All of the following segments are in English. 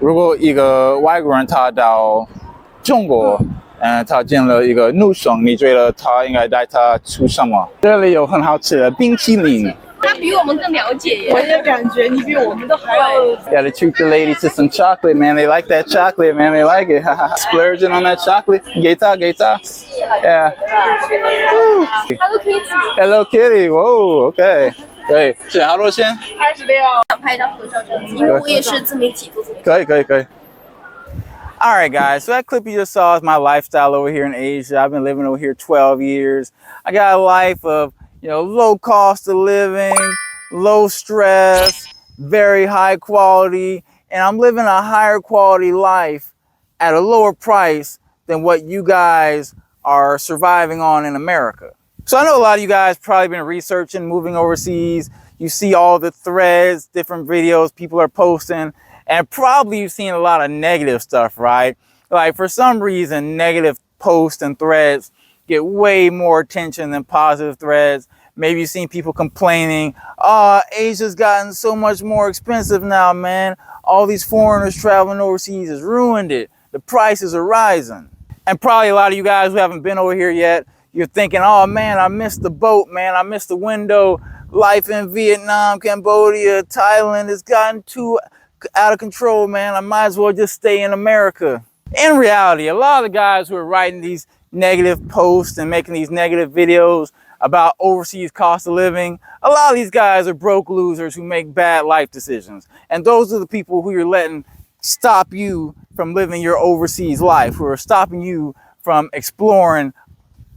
如果一个外国人他到中国，他见了一个女生，你觉得他应该带她吃什么？这里有很好吃的冰淇淋。他比我们更了解耶。我也感觉你比我们都还要。Yeah, they treat the ladies to some chocolate, man. They like that chocolate, man. They like it. Splurging on that chocolate. Gaita. Yeah. Hello Kitty. Hello Kitty. Whoa, okay. 对，选好多钱26。想拍一张合照照，因为我也是自媒体做自媒体。可以。All right, guys. So that clip you just saw is my lifestyle over here in Asia. I've been living over here 12 years. I got a life of, low cost of living, low stress, very high quality, and I'm living a higher quality life at a lower price than what you guys are surviving on in America. So I know a lot of you guys probably been researching moving overseas. You see all the threads, different videos people are posting, and probably you've seen a lot of negative stuff, right? Like for some reason, negative posts and threads get way more attention than positive threads. Maybe you've seen people complaining, Asia's gotten so much more expensive now, man. All these foreigners traveling overseas has ruined it. The prices are rising. And probably a lot of you guys who haven't been over here yet, you're thinking, oh man, I missed the boat, man. I missed the window. Life in Vietnam, Cambodia, Thailand has gotten too out of control, man. I might as well just stay in America. In reality, a lot of the guys who are writing these negative posts and making these negative videos about overseas cost of living, a lot of these guys are broke losers who make bad life decisions. And those are the people who you're letting stop you from living your overseas life, who are stopping you from exploring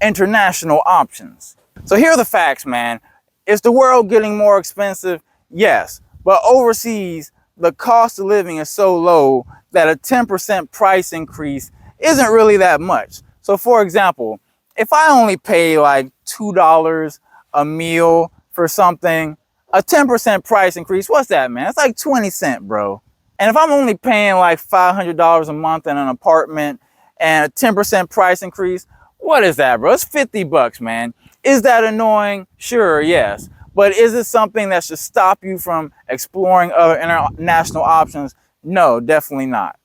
international options. So here are the facts, man. Is the world getting more expensive? Yes. But overseas, the cost of living is so low that a 10% price increase isn't really that much. So for example, if I only pay like $2 a meal for something, a 10% price increase, what's that, man? It's like 20 cents, bro. And if I'm only paying like $500 a month in an apartment and a 10% price increase, what is that, bro? It's 50 bucks, man. Is that annoying? Sure, yes. But is it something that should stop you from exploring other international options? No, definitely not.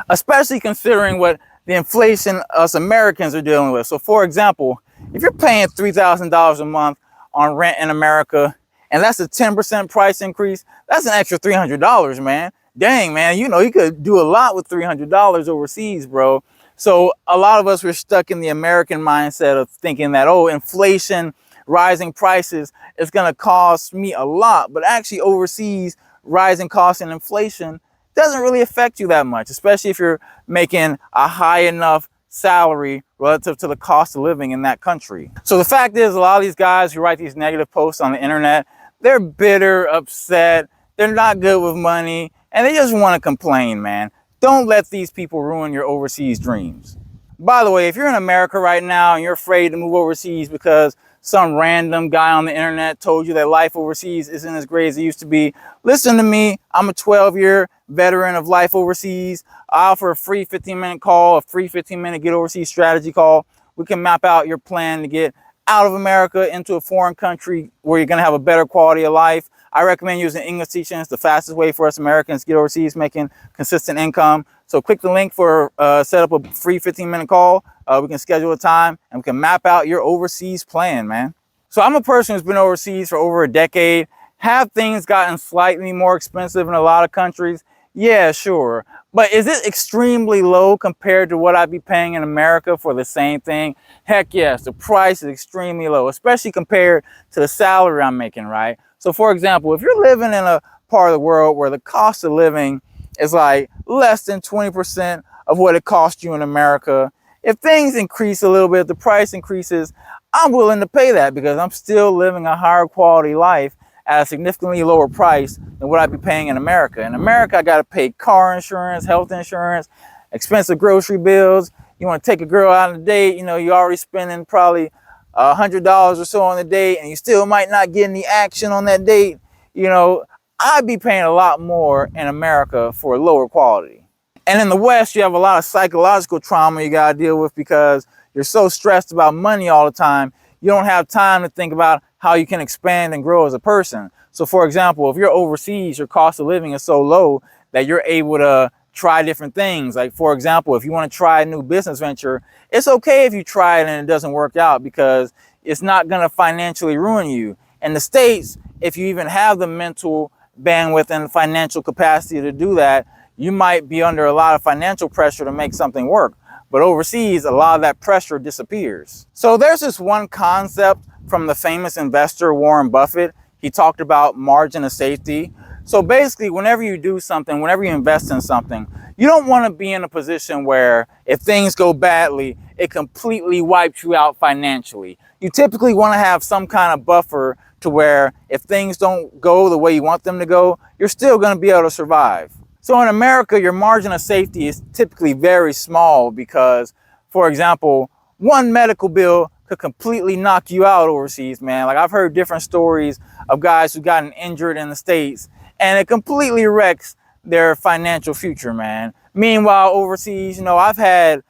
Especially considering what the inflation us Americans are dealing with. So for example, if you're paying $3,000 a month on rent in America, and that's a 10% price increase, that's an extra $300, man. Dang, man, you could do a lot with $300 overseas, bro. So a lot of us were stuck in the American mindset of thinking that, oh, inflation, rising prices is going to cost me a lot. But actually overseas, rising costs and inflation doesn't really affect you that much, especially if you're making a high enough salary relative to the cost of living in that country. So the fact is, a lot of these guys who write these negative posts on the internet, they're bitter, upset, they're not good with money, and they just want to complain, man. Don't let these people ruin your overseas dreams. By the way, if you're in America right now and you're afraid to move overseas because some random guy on the internet told you that life overseas isn't as great as it used to be, listen to me. I'm a 12-year veteran of life overseas. I offer a free 15-minute call, a free 15-minute get overseas strategy call. We can map out your plan to get out of America into a foreign country where you're going to have a better quality of life. I recommend using English teaching. It's the fastest way for us Americans to get overseas making consistent income. So click the link for set up a free 15-minute call. We can schedule a time and we can map out your overseas plan, man. So I'm a person who's been overseas for over a decade. Have things gotten slightly more expensive in a lot of countries? Yeah, sure. But is it extremely low compared to what I'd be paying in America for the same thing? Heck yes, the price is extremely low, especially compared to the salary I'm making, right? So for example, if you're living in a part of the world where the cost of living is like less than 20% of what it costs you in America, if things increase a little bit, the price increases, I'm willing to pay that because I'm still living a higher quality life at a significantly lower price than what I'd be paying in America. In America, I got to pay car insurance, health insurance, expensive grocery bills. You want to take a girl out on a date, you're already spending probably $100 or so on the date, and you still might not get any action on that date. I'd be paying a lot more in America for lower quality. And in the West, you have a lot of psychological trauma you got to deal with because you're so stressed about money all the time. You don't have time to think about how you can expand and grow as a person. So for example, if you're overseas, your cost of living is so low that you're able to try different things. Like, for example, if you want to try a new business venture, it's okay if you try it and it doesn't work out, because it's not going to financially ruin you. In the States, if you even have the mental bandwidth and financial capacity to do that, you might be under a lot of financial pressure to make something work. But overseas, a lot of that pressure disappears. So there's this one concept from the famous investor Warren Buffett. He talked about margin of safety. So basically, whenever you do something, whenever you invest in something, you don't want to be in a position where if things go badly, it completely wipes you out financially. You typically want to have some kind of buffer to where if things don't go the way you want them to go, you're still going to be able to survive. So in America, your margin of safety is typically very small because, for example, one medical bill could completely knock you out overseas, man. Like, I've heard different stories of guys who gotten injured in the States, and it completely wrecks their financial future, man. Meanwhile, overseas, I've had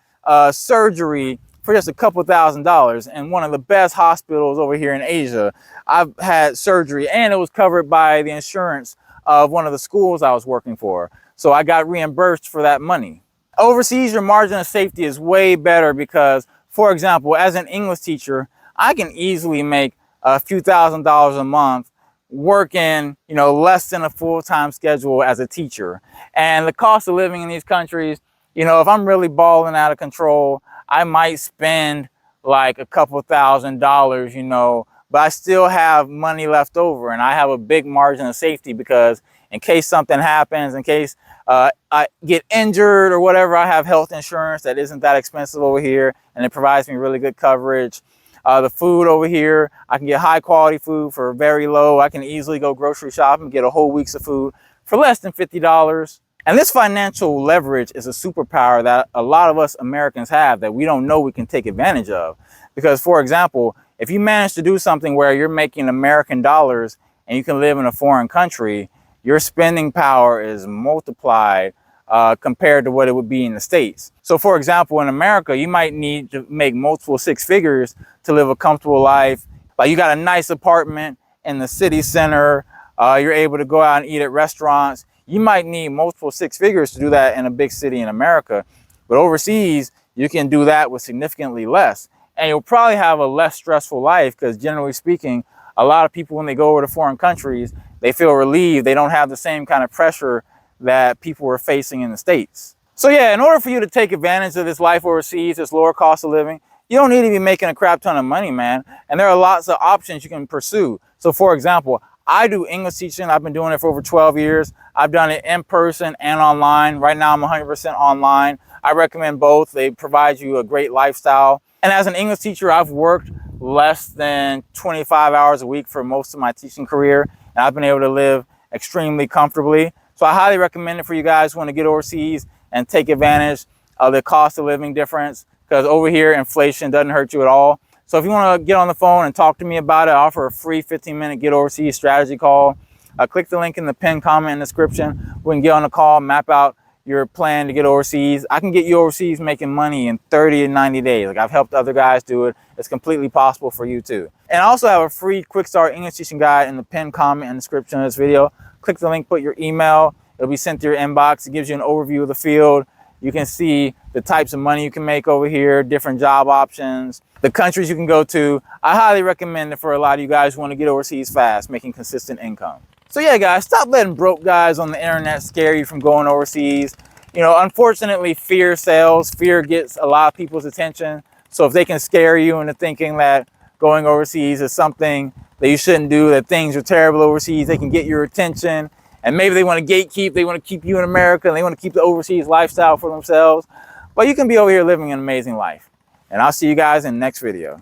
surgery for just a couple $1,000s in one of the best hospitals over here in Asia. I've had surgery, and it was covered by the insurance of one of the schools I was working for. So I got reimbursed for that money. Overseas, your margin of safety is way better because, for example, as an English teacher, I can easily make a few $1,000s a month working, less than a full-time schedule as a teacher. And the cost of living in these countries, if I'm really balling out of control, I might spend like a couple $1,000s, but I still have money left over, and I have a big margin of safety because in case something happens, in case I get injured or whatever, I have health insurance that isn't that expensive over here, and it provides me really good coverage. The food over here, I can get high quality food for very low. I can easily go grocery shopping and get a whole week's of food for less than $50. And this financial leverage is a superpower that a lot of us Americans have that we don't know we can take advantage of. Because, for example, if you manage to do something where you're making American dollars and you can live in a foreign country, your spending power is multiplied compared to what it would be in the States. So, for example, in America, you might need to make multiple six figures to live a comfortable life. Like, you got a nice apartment in the city center. You're able to go out and eat at restaurants. You might need multiple six figures to do that in a big city in America. But overseas, you can do that with significantly less. And you'll probably have a less stressful life because, generally speaking, a lot of people, when they go over to foreign countries, they feel relieved. They don't have the same kind of pressure that people were facing in the States. So yeah, in order for you to take advantage of this life overseas, this lower cost of living, you don't need to be making a crap ton of money, man. And there are lots of options you can pursue. So, for example, I do English teaching. I've been doing it for over 12 years. I've done it in person and online. Right now, I'm 100% online. I recommend both. They provide you a great lifestyle. And as an English teacher, I've worked less than 25 hours a week for most of my teaching career, and I've been able to live extremely comfortably. So I highly recommend it for you guys who want to get overseas and take advantage of the cost of living difference, because over here, inflation doesn't hurt you at all. So if you want to get on the phone and talk to me about it, I offer a free 15-minute Get Overseas strategy call. Click the link in the pinned comment in the description. We can get on a call, map out your plan to get overseas. I can get you overseas making money in 30 to 90 days. Like, I've helped other guys do it. It's completely possible for you too. And I also have a free Quickstart English Teaching guide in the pinned comment and description of this video. Click the link, put your email. It'll be sent to your inbox. It gives you an overview of the field. You can see the types of money you can make over here, different job options, the countries you can go to. I highly recommend it for a lot of you guys who want to get overseas fast, making consistent income. So yeah, guys, stop letting broke guys on the internet scare you from going overseas. Unfortunately, fear sells. Fear gets a lot of people's attention. So if they can scare you into thinking that going overseas is something that you shouldn't do, that things are terrible overseas, they can get your attention. And maybe they want to gatekeep, they want to keep you in America, and they want to keep the overseas lifestyle for themselves. But you can be over here living an amazing life. And I'll see you guys in the next video.